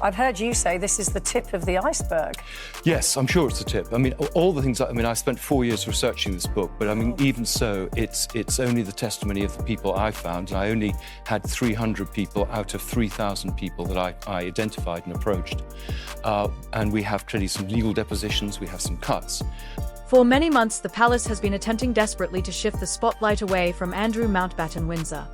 I've heard you say this is the tip of the iceberg. Yes, I'm sure it's the tip. I mean, all the things, I spent 4 years researching this book, but even so, it's only the testimony of the people I found, and I only had 300 people out of 3,000 people that I identified and approached. And we have clearly some legal depositions, we have some cuts. For many months, the palace has been attempting desperately to shift the spotlight away from Andrew Mountbatten Windsor.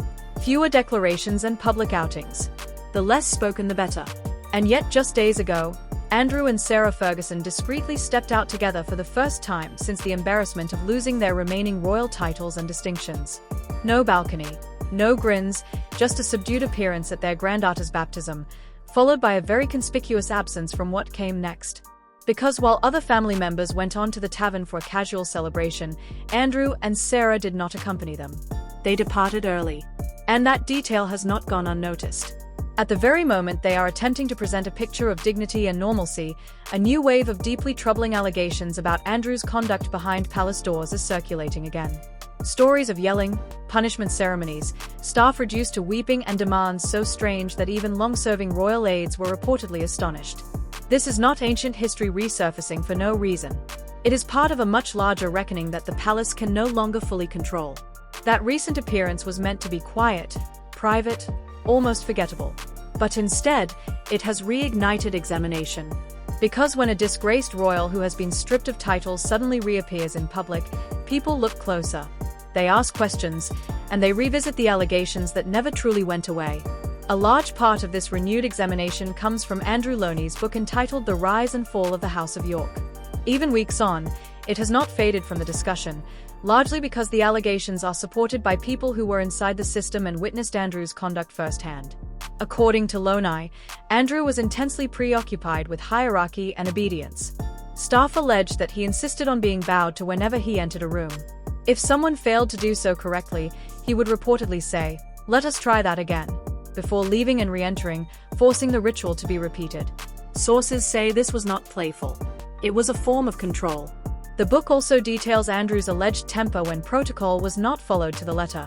Fewer declarations and public outings. The less spoken, the better. And yet, just days ago, Andrew and Sarah Ferguson discreetly stepped out together for the first time since the embarrassment of losing their remaining royal titles and distinctions. No balcony, no grins, just a subdued appearance at their granddaughter's baptism, followed by a very conspicuous absence from what came next. Because while other family members went on to the tavern for a casual celebration, Andrew and Sarah did not accompany them. They departed early. And that detail has not gone unnoticed. At the very moment they are attempting to present a picture of dignity and normalcy, a new wave of deeply troubling allegations about Andrew's conduct behind palace doors is circulating again. Stories of yelling, punishment ceremonies, staff reduced to weeping, and demands so strange that even long-serving royal aides were reportedly astonished. This is not ancient history resurfacing for no reason. It is part of a much larger reckoning that the palace can no longer fully control. That recent appearance was meant to be quiet, private, almost forgettable. But instead, it has reignited examination. Because when a disgraced royal who has been stripped of titles suddenly reappears in public, people look closer. They ask questions, and they revisit the allegations that never truly went away. A large part of this renewed examination comes from Andrew Loney's book entitled The Rise and Fall of the House of York. Even weeks on, it has not faded from the discussion, largely because the allegations are supported by people who were inside the system and witnessed Andrew's conduct firsthand. According to Loney, Andrew was intensely preoccupied with hierarchy and obedience. Staff alleged that he insisted on being bowed to whenever he entered a room. If someone failed to do so correctly, he would reportedly say, "Let us try that again," before leaving and re-entering, forcing the ritual to be repeated. Sources say this was not playful. It was a form of control. The book also details Andrew's alleged temper when protocol was not followed to the letter.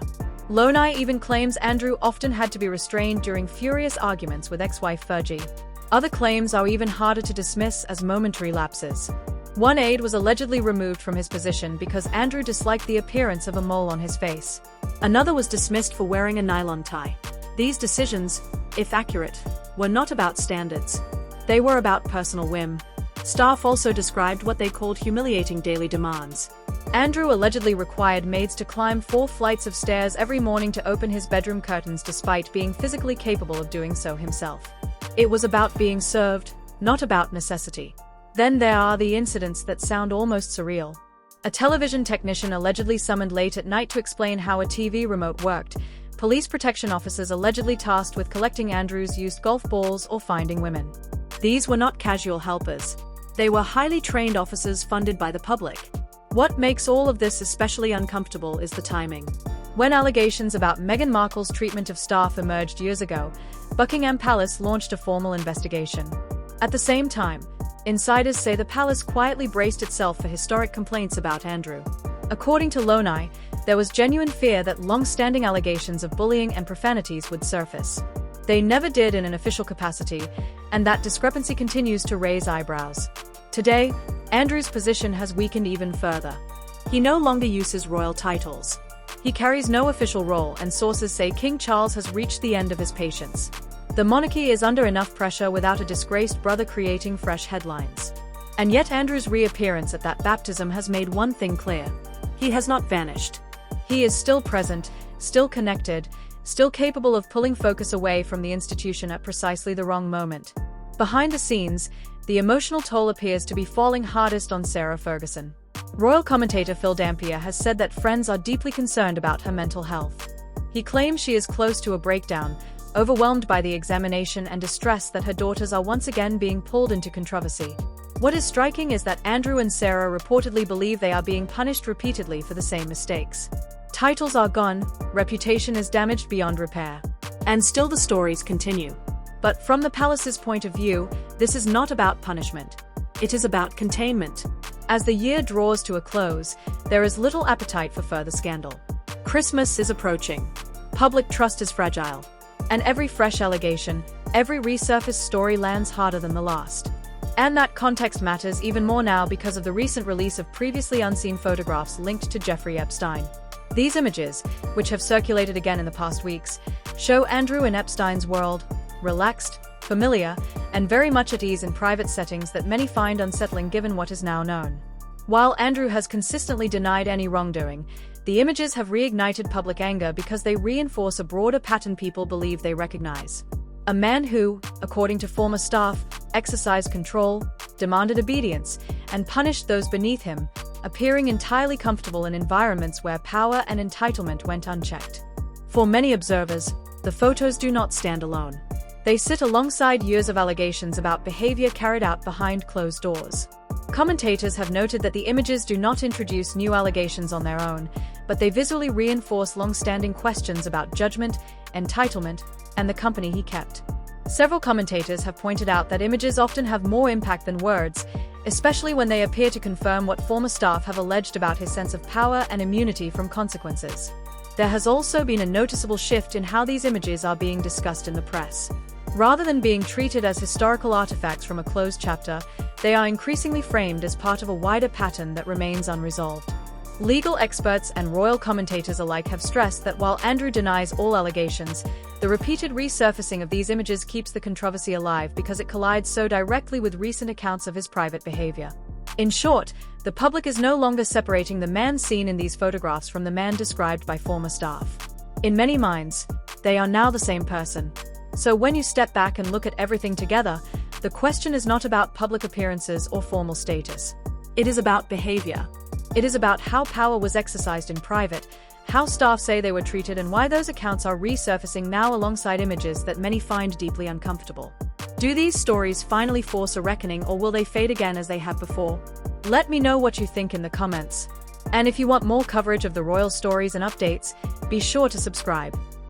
Loney even claims Andrew often had to be restrained during furious arguments with ex-wife Fergie. Other claims are even harder to dismiss as momentary lapses. One aide was allegedly removed from his position because Andrew disliked the appearance of a mole on his face. Another was dismissed for wearing a nylon tie. These decisions, if accurate, were not about standards. They were about personal whim. Staff also described what they called humiliating daily demands. Andrew allegedly required maids to climb 4 flights of stairs every morning to open his bedroom curtains despite being physically capable of doing so himself. It was about being served, not about necessity. Then there are the incidents that sound almost surreal. A television technician allegedly summoned late at night to explain how a TV remote worked. Police protection officers allegedly tasked with collecting Andrew's used golf balls or finding women. These were not casual helpers. They were highly trained officers funded by the public. What makes all of this especially uncomfortable is the timing. When allegations about Meghan Markle's treatment of staff emerged years ago, Buckingham Palace launched a formal investigation. At the same time, insiders say the palace quietly braced itself for historic complaints about Andrew. According to Loney, there was genuine fear that long-standing allegations of bullying and profanities would surface. They never did in an official capacity, and that discrepancy continues to raise eyebrows. Today, Andrew's position has weakened even further. He no longer uses royal titles. He carries no official role, and sources say King Charles has reached the end of his patience. The monarchy is under enough pressure without a disgraced brother creating fresh headlines. And yet Andrew's reappearance at that baptism has made one thing clear. He has not vanished. He is still present, still connected, still capable of pulling focus away from the institution at precisely the wrong moment. Behind the scenes, the emotional toll appears to be falling hardest on Sarah Ferguson. Royal commentator Phil Dampier has said that friends are deeply concerned about her mental health. He claims she is close to a breakdown, overwhelmed by the examination and distress that her daughters are once again being pulled into controversy. What is striking is that Andrew and Sarah reportedly believe they are being punished repeatedly for the same mistakes. Titles are gone, reputation is damaged beyond repair. And still the stories continue. But from the palace's point of view, this is not about punishment. It is about containment. As the year draws to a close, there is little appetite for further scandal. Christmas is approaching. Public trust is fragile. And every fresh allegation, every resurfaced story lands harder than the last. And that context matters even more now because of the recent release of previously unseen photographs linked to Jeffrey Epstein. These images, which have circulated again in the past weeks, show Andrew in Epstein's world, relaxed, familiar, and very much at ease in private settings that many find unsettling given what is now known. While Andrew has consistently denied any wrongdoing, the images have reignited public anger because they reinforce a broader pattern people believe they recognize. A man who, according to former staff, exercised control, demanded obedience, and punished those beneath him, appearing entirely comfortable in environments where power and entitlement went unchecked. For many observers, the photos do not stand alone. They sit alongside years of allegations about behavior carried out behind closed doors. Commentators have noted that the images do not introduce new allegations on their own, but they visually reinforce long-standing questions about judgment, entitlement, and the company he kept. Several commentators have pointed out that images often have more impact than words, especially when they appear to confirm what former staff have alleged about his sense of power and immunity from consequences. There has also been a noticeable shift in how these images are being discussed in the press. Rather than being treated as historical artifacts from a closed chapter, they are increasingly framed as part of a wider pattern that remains unresolved. Legal experts and royal commentators alike have stressed that while Andrew denies all allegations, the repeated resurfacing of these images keeps the controversy alive because it collides so directly with recent accounts of his private behavior. In short, the public is no longer separating the man seen in these photographs from the man described by former staff. In many minds, they are now the same person. So when you step back and look at everything together, the question is not about public appearances or formal status. It is about behavior. It is about how power was exercised in private, how staff say they were treated, and why those accounts are resurfacing now alongside images that many find deeply uncomfortable. Do these stories finally force a reckoning, or will they fade again as they have before? Let me know what you think in the comments. And if you want more coverage of the royal stories and updates, be sure to subscribe.